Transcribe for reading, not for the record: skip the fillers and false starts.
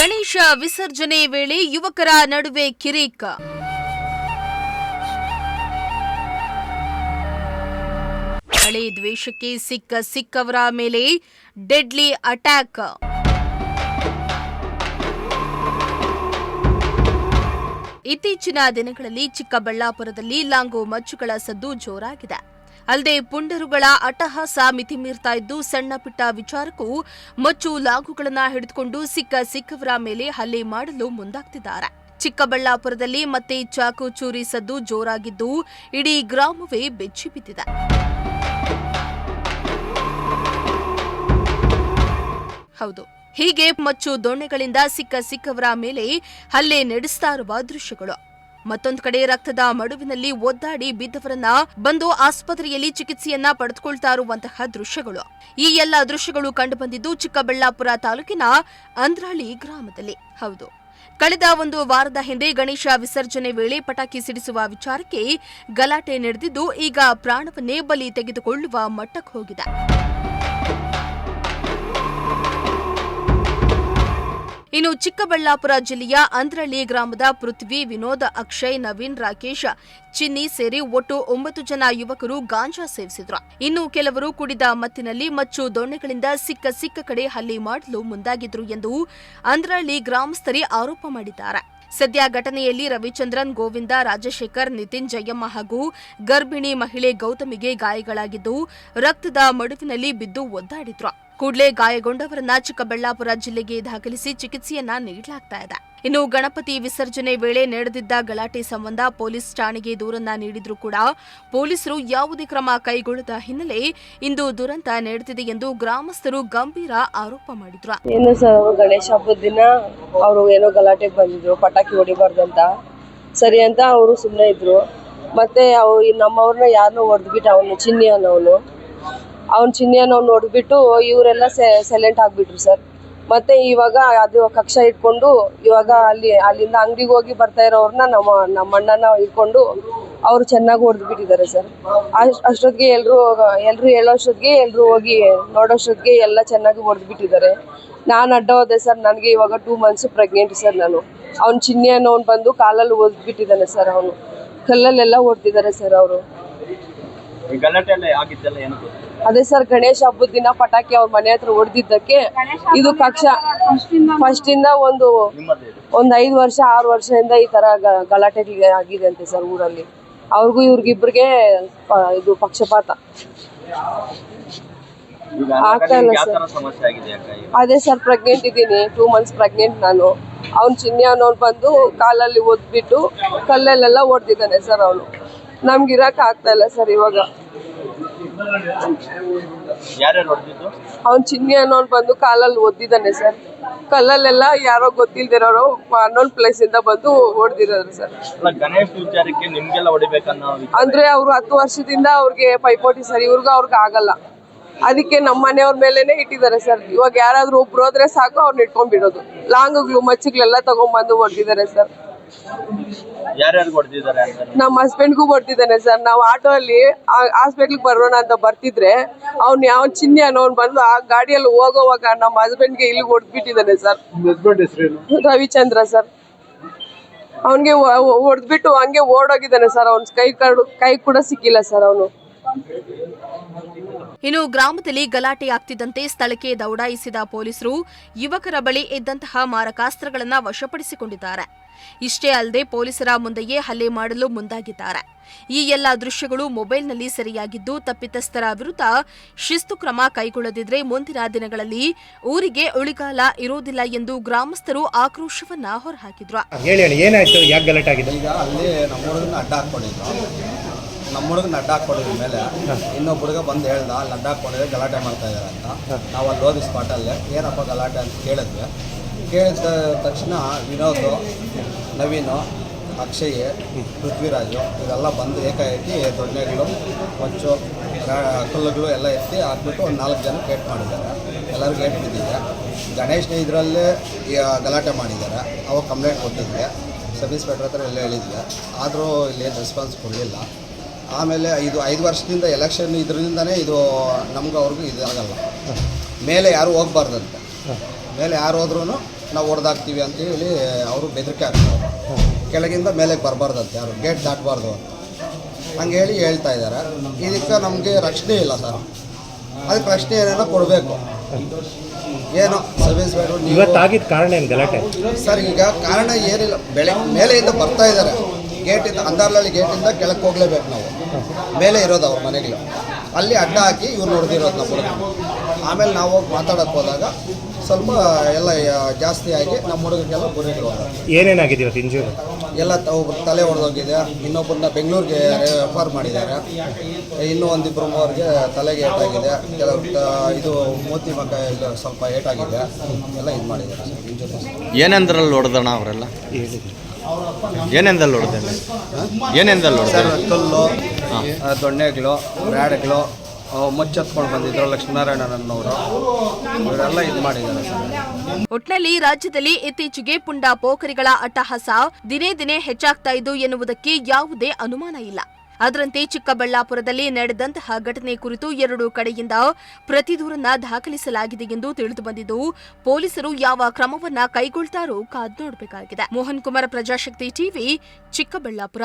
ಗಣೇಶ ವಿಸರ್ಜನೆ ವೇಳೆ ಯುವಕರ ನಡುವೆ ಕಿರಿಕ. ಹಳೆ ದ್ವೇಷಕ್ಕೆ ಸಿಕ್ಕವರ ಮೇಲೆ ಡೆಡ್ಲಿ ಅಟ್ಯಾಕ್. ಇತ್ತೀಚಿನ ದಿನಗಳಲ್ಲಿ ಚಿಕ್ಕಬಳ್ಳಾಪುರದಲ್ಲಿ ಲಾಂಗು ಮಚ್ಚುಗಳ ಸದ್ದು ಜೋರಾಗಿದೆ. ಅಲ್ಲದೆ ಪುಂಡರುಗಳ ಅಟ್ಟಹಾಸ ಮಿತಿಮೀರ್ತಾ ಇದ್ದು ಸಣ್ಣ ಪುಟ್ಟ ವಿಚಾರಕ್ಕೂ ಮಚ್ಚು ಲಾಂಗುಗಳನ್ನು ಹಿಡಿದುಕೊಂಡು ಸಿಕ್ಕವರ ಮೇಲೆ ಹಲ್ಲೆ ಮಾಡಲು ಮುಂದಾಗ್ತಿದ್ದಾರೆ. ಚಿಕ್ಕಬಳ್ಳಾಪುರದಲ್ಲಿ ಮತ್ತೆ ಚಾಕು ಚೂರಿ ಸದ್ದು ಜೋರಾಗಿದ್ದು ಇಡೀ ಗ್ರಾಮವೇ ಬೆಚ್ಚಿ ಬಿದ್ದಿದೆ. ಹೌದು, ಹೀಗೆ ಮಚ್ಚು ದೊಣ್ಣೆಗಳಿಂದ ಸಿಕ್ಕವರ ಮೇಲೆ ಹಲ್ಲೆ ನಡೆಸ್ತಾ ಇರುವ ದೃಶ್ಯಗಳು. ಮತ್ತೊಂದು ಕಡೆ ರಕ್ತದ ಮಡುವಿನಲ್ಲಿ ಒದ್ದಾಡಿ ಬಿದ್ದವರನ್ನ ಬಂದು ಆಸ್ಪತ್ರೆಯಲ್ಲಿ ಚಿಕಿತ್ಸೆಯನ್ನ ಪಡೆದುಕೊಳ್ತಾ ಇರುವಂತಹ ದೃಶ್ಯಗಳು. ಈ ಎಲ್ಲ ದೃಶ್ಯಗಳು ಕಂಡುಬಂದಿದ್ದು ಚಿಕ್ಕಬಳ್ಳಾಪುರ ತಾಲೂಕಿನ ಅಂದ್ರಹಳ್ಳಿ ಗ್ರಾಮದಲ್ಲಿ. ಹೌದು, ಕಳೆದ ಒಂದು ವಾರದ ಹಿಂದೆ ಗಣೇಶ ವಿಸರ್ಜನೆ ವೇಳೆ ಪಟಾಕಿ ಸಿಡಿಸುವ ವಿಚಾರಕ್ಕೆ ಗಲಾಟೆ ನಡೆದಿದ್ದು ಈಗ ಪ್ರಾಣವನ್ನೇ ಬಲಿ ತೆಗೆದುಕೊಳ್ಳುವ ಮಟ್ಟಕ್ಕೆ ಹೋಗಿದೆ. ಇನ್ನು ಚಿಕ್ಕಬಳ್ಳಾಪುರ ಜಿಲ್ಲೆಯ ಅಂದ್ರಹಳ್ಳಿ ಗ್ರಾಮದ ಪೃಥ್ವಿ, ವಿನೋದ್, ಅಕ್ಷಯ್, ನವೀನ್, ರಾಕೇಶ್, ಚಿನ್ನಿ ಸೇರಿ ಒಟ್ಟು 9 ಜನ ಯುವಕರು ಗಾಂಜಾ ಸೇವಿಸಿದ್ರು. ಇನ್ನು ಕೆಲವರು ಕುಡಿದ ಮತ್ತಿನಲ್ಲಿ ಮಚ್ಚು ದೊಣ್ಣೆಗಳಿಂದ ಸಿಕ್ಕ ಕಡೆ ಹಲ್ಲೆ ಮಾಡಲು ಮುಂದಾಗಿದ್ರು ಎಂದು ಅಂದ್ರಹಳ್ಳಿ ಗ್ರಾಮಸ್ಥರೇ ಆರೋಪ ಮಾಡಿದ್ದಾರೆ. ಸದ್ಯ ಘಟನೆಯಲ್ಲಿ ರವಿಚಂದ್ರನ್, ಗೋವಿಂದ, ರಾಜಶೇಖರ್, ನಿತಿನ್, ಜಯಮ್ಮ ಹಾಗೂ ಗರ್ಭಿಣಿ ಮಹಿಳೆ ಗೌತಮಿಗೆ ಗಾಯಗಳಾಗಿದ್ದು ರಕ್ತದ ಮಡುವಿನಲ್ಲಿ ಬಿದ್ದು ಒದ್ದಾಡಿದ್ರು. ಕೂಡಲೇ ಗಾಯಗೊಂಡವರನ್ನ ಚಿಕ್ಕಬಳ್ಳಾಪುರ ಜಿಲ್ಲೆಗೆ ದಾಖಲಿಸಿ ಚಿಕಿತ್ಸೆಯನ್ನ ನೀಡಲಾಗ್ತಾ ಇದೆ. ಇನ್ನು ಗಣಪತಿ ವಿಸರ್ಜನೆ ವೇಳೆ ನಡೆದಿದ್ದ ಗಲಾಟೆ ಸಂಬಂಧ ಪೊಲೀಸ್ ಠಾಣೆಗೆ ದೂರನ್ನ ನೀಡಿದ್ರೂ ಕೂಡ ಪೊಲೀಸರು ಯಾವುದೇ ಕ್ರಮ ಕೈಗೊಳ್ಳದ ಹಿನ್ನೆಲೆ ಇಂದು ದುರಂತ ನಡೆದಿದೆ ಎಂದು ಗ್ರಾಮಸ್ಥರು ಗಂಭೀರ ಆರೋಪ ಮಾಡಿದ್ರು. ಏನು ಸರ್, ಗಣೇಶ ಹಬ್ಬದ ದಿನ ಅವರು ಏನೋ ಗಲಾಟೆಗೆ ಬಂದಿದ್ರು, ಪಟಾಕಿ ಹೊಡಿಬಾರ್ದಂತ ಸರಿ ಅಂತ ಅವರು ಸುಮ್ಮನೆ ಇದ್ರು. ಮತ್ತೆ ನಮ್ಮವ್ರನ್ನ ಯಾರನ್ನೋ ಹೊಡೆದ್ಬಿಟ್ಟು ಅವ್ನು ಚಿನ್ನಿಯನ್ನು ಹೊಡೆದ್ಬಿಟ್ಟು ಇವರೆಲ್ಲ ಸೈಲೆಂಟ್ ಆಗ್ಬಿಟ್ರು ಸರ್. ಮತ್ತೆ ಇವಾಗ ಅದು ಕಕ್ಷ ಇಟ್ಕೊಂಡು ಇವಾಗ ಅಲ್ಲಿಂದ ಅಂಗಡಿಗೆ ಹೋಗಿ ಬರ್ತಾ ಇರೋವ್ರನ್ನ ನಮ್ಮ ಅಣ್ಣನ ಇಟ್ಕೊಂಡು ಅವರು ಚೆನ್ನಾಗಿ ಹೊಡೆದ್ಬಿಟ್ಟಿದ್ದಾರೆ ಸರ್. ಅಷ್ಟೊತ್ತಿಗೆ ಎಲ್ರು ಹೇಳೋಷ್ಟೊತ್ತಿಗೆ ಎಲ್ರು ಹೋಗಿ ನೋಡೋಷ್ಟೊತ್ತಿಗೆ ಎಲ್ಲ ಚೆನ್ನಾಗಿ ಹೊಡೆದ್ಬಿಟ್ಟಿದ್ದಾರೆ. ನಾನು ಅಡ್ಡ ಹೋದೆ ಸರ್. ನನಗೆ ಇವಾಗ 2 months ಪ್ರೆಗ್ನೆಂಟ್ ಸರ್. ಅವ್ನು ಚಿನ್ನಿಯನ್ನು ಬಂದು ಕಾಲಲ್ಲಿ ಹೊಡೆದ್ಬಿಟ್ಟಿದ್ದಾನೆ ಸರ್. ಅವನು ಕಲ್ಲಲ್ಲೆಲ್ಲ ಹೊಡೆದಿದ್ದಾರೆ ಸರ್ ಅವರು. ಅದೇ ಸರ್, ಗಣೇಶ ಹಬ್ಬದ ದಿನ ಪಟಾಕಿ ಅವ್ರ ಮನೆ ಹತ್ರ ಹೊಡೆದಿದ್ದಕ್ಕೆ ಇದು ಕಕ್ಷ ಫಸ್ಟ್ ಇಂದ ಒಂದು 5 ವರ್ಷ 6 ವರ್ಷದಿಂದ ಈ ತರ ಗಲಾಟೆ ಆಗಿದೆ ಅಂತೆ ಸರ್ ಊರಲ್ಲಿ. ಅವ್ರಿಗೂ ಇವ್ರಿಗಿಬ್ರಿಗೆ ಇದು ಪಕ್ಷಪಾತ ಆಗ್ತಾ ಇಲ್ಲ ಸರ್. ಅದೇ ಸರ್, ಪ್ರೆಗ್ನೆಂಟ್ ಇದ್ದೀನಿ, 2 months ಪ್ರೆಗ್ನೆಂಟ್ ನಾನು. ಅವ್ನು ಚಿನ್ನಿ ಅನ್ನೋನು ಬಂದು ಕಾಲಲ್ಲಿ ಒದ್ಬಿಟ್ಟು ಕಲ್ಲಲ್ಲೆಲ್ಲ ಹೊಡೆದಿದ್ದಾನೆ ಸರ್. ಅವನು ನಮ್ಗೆ ಇರಕ್ ಆಗ್ತಾ ಇಲ್ಲ ಸರ್ ಇವಾಗ. ಅವ್ನು ಚಿನ್ನಿ ಅನ್ನೋನು ಬಂದು ಕಾಲಲ್ಲಿ ಒದ್ದಿದ್ದಾನೆ ಸರ್. ಕಲ್ಲಲ್ಲೆಲ್ಲ ಯಾರೋ ಗೊತ್ತಿಲ್ದಿರೋರು ಅನ್ನೋನ್ ಪ್ಲೇಸ್ ಇಂದ ಬಂದು ಹೊಡೆದಿದ್ದಾರೆ ಸರ್. ಅಂದ್ರೆ ಅವ್ರು 10 ವರ್ಷದಿಂದ ಅವ್ರಿಗೆ ಪೈಪೋಟಿ ಸರ್. ಅವ್ರಿಗೆ ಆಗಲ್ಲ, ಅದಕ್ಕೆ ನಮ್ಮ ಮನೆಯವ್ರ ಮೇಲೆನೆ ಇಟ್ಟಿದ್ದಾರೆ ಸರ್. ಇವಾಗ ಯಾರಾದ್ರೂ ಒಬ್ರು ಹೋದ್ರೆ ಸಾಕು ಅವ್ರನ್ನ ಇಟ್ಕೊಂಡ್ಬಿಡೋದು. ಲಾಂಗ್ಗಳು ಮಚ್ಚಿಗಳೆಲ್ಲ ತಗೊಂಡ್ಬಂದು ಹೊಡೆದಿದ್ದಾರೆ ಸರ್. ನಮ್ಮ ಹಸ್ಬೆಂಡ್ಗೂ ಹೊಡೆದಿದ್ದಾನೆ ಸರ್. ನಾವು ಆಟೋ ಅಲ್ಲಿ ಹಾಸ್ಪಿಟ್ಲ್ ಬರೋಣ ಅಂತ ಬರ್ತಿದ್ರೆ ಅವ್ನು ಯಾವ ಚಿನ್ನಿ ಅನ್ನೋನ್ ಬಂದು ಆ ಗಾಡಿಯಲ್ಲಿ ಹೋಗೋವಾಗ ನಮ್ಮ ಹಸ್ಬೆಂಡ್ಗೆ ಇಲ್ಲಿ ಹೊಡೆದ್ಬಿಟ್ಟಿದ್ದಾನೆ ಸರ್. ರವಿಚಂದ್ರ ಸರ್. ಅವನ್ಗೆ ಹೊಡೆದ್ಬಿಟ್ಟು ಹಂಗೆ ಓಡೋಗಿದ್ದಾನೆ ಸರ್. ಅವ್ನ ಕೈ ಕೂಡ ಸಿಕ್ಕಿಲ್ಲ ಸರ್ ಅವನು. ಇನ್ನು ಗ್ರಾಮದಲ್ಲಿ ಗಲಾಟೆ ಆಗ್ತಿದ್ದಂತೆ ಸ್ಥಳಕ್ಕೆ ದೌಡಾಯಿಸಿದ ಪೊಲೀಸರು ಯುವಕರ ಬಳಿ ಇದ್ದಂತಹ ಮಾರಕಾಸ್ತ್ರಗಳನ್ನು ವಶಪಡಿಸಿಕೊಂಡಿದ್ದಾರೆ. ಇಷ್ಟೇ ಅಲ್ಲದೆ ಪೊಲೀಸರ ಮುಂದೆಯೇ ಹಲ್ಲೆ ಮಾಡಲು ಮುಂದಾಗಿದ್ದಾರೆ. ಈ ಎಲ್ಲ ದೃಶ್ಯಗಳು ಮೊಬೈಲ್ನಲ್ಲಿ ಸೆರೆಯಾಗಿದ್ದು ತಪ್ಪಿತಸ್ಥರ ವಿರುದ್ಧ ಶಿಸ್ತು ಕ್ರಮ ಕೈಗೊಳ್ಳದಿದ್ರೆ ಮುಂದಿನ ದಿನಗಳಲ್ಲಿ ಊರಿಗೆ ಉಳಿಗಾಲ ಇರೋದಿಲ್ಲ ಎಂದು ಗ್ರಾಮಸ್ಥರು ಆಕ್ರೋಶವನ್ನ ಹೊರಹಾಕಿದ್ರು. ನಮ್ಮ ಹುಡುಗನ ಅಡ್ಡ ಹಾಕ್ಕೊಂಡಿದ್ರ ಮೇಲೆ ಇನ್ನೊಬ್ಬ ಹುಡುಗ ಬಂದು ಹೇಳ್ದ, ಅಲ್ಲಿ ಅಡ್ಡ ಹಾಕ್ಕೊಂಡಿದ್ರೆ ಗಲಾಟೆ ಮಾಡ್ತಾ ಇದ್ದಾರೆ ಅಂತ. ನಾವು ಅಲ್ಲಿ ಹೋಗಿ ಸ್ಪಾಟಲ್ಲೇ ಏನಪ್ಪ ಗಲಾಟೆ ಅಂತ ಕೇಳಿದ ತಕ್ಷಣ ವಿನೋದ್, ನವೀನು, ಅಕ್ಷಯ್, ಪೃಥ್ವಿರಾಜು ಇವರೆಲ್ಲ ಬಂದು ಏಕಾಏಕಿ ದೊಣ್ಣೆಗಳು, ಮಚ್ಚು, ಕಲ್ಲುಗಳು ಎಲ್ಲ ಎತ್ತಿ ಹಾಕ್ಬಿಟ್ಟು ಒಂದು 4 ಜನ ಏಟ್ ಮಾಡಿದ್ದಾರೆ. ಎಲ್ಲರಿಗೂ ಏಟ್ ಬಿದ್ದಿದೆ. ಗಣೇಶ್ನ ಇದರಲ್ಲೇ ಗಲಾಟೆ ಮಾಡಿದ್ದಾರೆ. ಅವಾಗ ಕಂಪ್ಲೇಂಟ್ ಕೊಟ್ಟಿದ್ದೆ, ಸಬ್ ಇನ್ಸ್ಪೆಕ್ಟರ್ ಹತ್ರ ಎಲ್ಲ ಹೇಳಿದ್ದೆ. ಆದರೂ ಇಲ್ಲೇನು ರೆಸ್ಪಾನ್ಸ್ ಕೊಡಲಿಲ್ಲ. ಆಮೇಲೆ 5 ವರ್ಷದಿಂದ ಎಲೆಕ್ಷನ್ ಇದರಿಂದನೇ ಇದು ನಮ್ಗೆ ಅವ್ರಿಗೂ ಇದಾಗಲ್ಲ. ಮೇಲೆ ಯಾರು ಹೋಗ್ಬಾರ್ದಂತೆ. ಮೇಲೆ ಯಾರು ಹೋದ್ರೂ ನಾವು ಹೊಡೆದಾಕ್ತೀವಿ ಅಂತ ಹೇಳಿ ಅವರು ಬೆದರಿಕೆ ಹಾಕ್ತಾರೆ. ಕೆಳಗಿಂದ ಮೇಲೆ ಬರಬಾರ್ದಂತೆ, ಯಾರು ಗೇಟ್ ದಾಟಬಾರ್ದು ಅಂತ ಹಂಗೆ ಹೇಳ್ತಾ ಇದ್ದಾರೆ. ಇದಕ್ಕೆ ನಮಗೆ ರಕ್ಷಣೆ ಇಲ್ಲ ಸರ್. ಅದಕ್ಕೆ ರಕ್ಷಣೆ ಏನೇನೋ ಕೊಡಬೇಕು. ಏನೋ ಸರ್ವಿಸ್ ಬೇಕು. ಇವತ್ತಾಗಿದ್ದ ಕಾರಣ ಏನು ಗಲಾಟೆ ಸರ್? ಈಗ ಕಾರಣ ಏನಿಲ್ಲ, ಮೇಲೆಯಿಂದ ಬರ್ತಾ ಇದ್ದಾರೆ ಗೇಟಿಂದ, ಅಂದಾರ್ಲಳ್ಳಿ ಗೇಟಿಂದ ಕೆಳಕ್ಕೆ ಹೋಗ್ಲೇಬೇಕು ನಾವು. ಮೇಲೆ ಇರೋದು ಅವ್ರ ಮನೆಗಳು, ಅಲ್ಲಿ ಅಡ್ಡ ಹಾಕಿ ಇವ್ರು ನೋಡ್ದಿರೋದು ನಮ್ಮ ಹುಡುಗ. ಆಮೇಲೆ ನಾವು ಹೋಗಿ ಮಾತಾಡೋಕ್ಕೆ ಹೋದಾಗ ಸ್ವಲ್ಪ ಎಲ್ಲ ಜಾಸ್ತಿ ಆಗಿ ನಮ್ಮ ಹುಡುಗರಿಗೆಲ್ಲ ಬುರಿಗಳು. ಏನೇನಾಗಿದೆ ಇವತ್ತು ಇಂಜೂರಿ? ಎಲ್ಲ ಒಬ್ರು ತಲೆ ಹೊಡೆದೋಗಿದೆ, ಇನ್ನೊಬ್ಬರನ್ನ ಬೆಂಗಳೂರಿಗೆ ರೆಫರ್ ಮಾಡಿದ್ದಾರೆ, ಇನ್ನೂ ಒಂದಿಬ್ಬರು ಮೂವರಿಗೆ ತಲೆಗೆ ಏಟಾಗಿದೆ, ಕೆಲವು ಇದು ಮೂತಿ ಮಕ್ಕ ಎಲ್ಲ ಸ್ವಲ್ಪ ಏಟಾಗಿದೆ, ಎಲ್ಲ ಇದು ಮಾಡಿದ್ದಾರೆ ಸರ್ ಇಂಜೂರಿ. ಏನೆಂದ್ರಲ್ಲಿ ಹೊಡೆದಣ ಅವರೆಲ್ಲ? ಏನೆಂದಲ್ಲಿ ಹೊಡೆದ? ಏನೆಂದಲ್ಲಿ ಹೊಡೆದ? ಸರ್ ಕಲ್ಲು, ದೊಣ್ಣೆಗಳು, ಬ್ಯಾಡ್ಗಳು, ಮುಚ್ಚತ್ಕೊಂಡು ಬಂದಿದ್ರು ಲಕ್ಷ್ಮೀನಾರಾಯಣನವರು, ಇವರೆಲ್ಲ ಇದು ಮಾಡಿದ್ದಾರೆ ಸರ್. ಒಟ್ನಲ್ಲಿ ರಾಜ್ಯದಲ್ಲಿ ಇತ್ತೀಚೆಗೆ ಪುಂಡ ಪೋಖರಿಗಳ ಅಟ್ಟಹಾಸ ದಿನೇ ದಿನೇ ಹೆಚ್ಚಾಗ್ತಾ ಇದ್ದು ಎನ್ನುವುದಕ್ಕೆ ಯಾವುದೇ ಅನುಮಾನ ಇಲ್ಲ. ಅದರಂತೆ ಚಿಕ್ಕಬಳ್ಳಾಪುರದಲ್ಲಿ ನಡೆದಂತಹ ಘಟನೆ ಕುರಿತು 2 ಕಡೆಯಿಂದ ಪ್ರತಿದೂರನ್ನ ದಾಖಲಿಸಲಾಗಿದೆ ಎಂದು ತಿಳಿದು ಬಂದಿದ್ದು, ಪೊಲೀಸರು ಯಾವ ಕ್ರಮವನ್ನ ಕೈಗೊಳ್ತಾರೋ ಕಾದು ನೋಡಬೇಕಾಗಿದೆ. ಮೋಹನ್ ಕುಮಾರ್, ಪ್ರಜಾಶಕ್ತಿ ಟಿವಿ, ಚಿಕ್ಕಬಳ್ಳಾಪುರ.